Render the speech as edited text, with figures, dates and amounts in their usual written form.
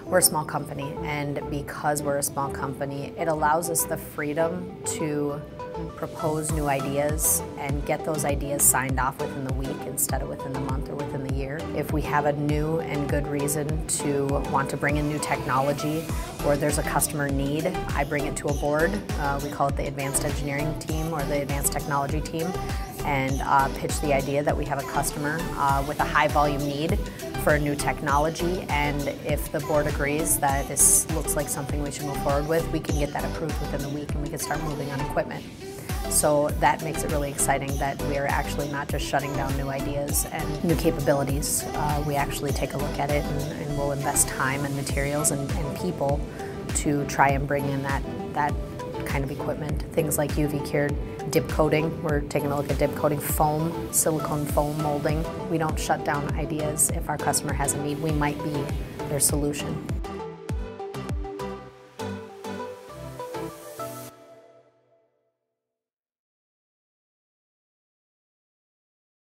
We're a small company, and because we're a small company, it allows us the freedom to propose new ideas and get those ideas signed off within the week instead of within the month or within the year. If we have a new and good reason to want to bring in new technology, or there's a customer need, I bring it to a board. We call it the advanced engineering team or the advanced technology team, and pitch the idea that we have a customer with a high volume need for a new technology, and if the board agrees that this looks like something we should move forward with, we can get that approved within the week and we can start moving on equipment. So that makes it really exciting that we are actually not just shutting down new ideas and new capabilities. We actually take a look at it and we'll invest time and materials and people to try and bring in that kind of equipment. Things like UV cured dip coating. We're taking a look at dip coating, foam, silicone foam molding. We don't shut down ideas. If our customer has a need, we might be their solution.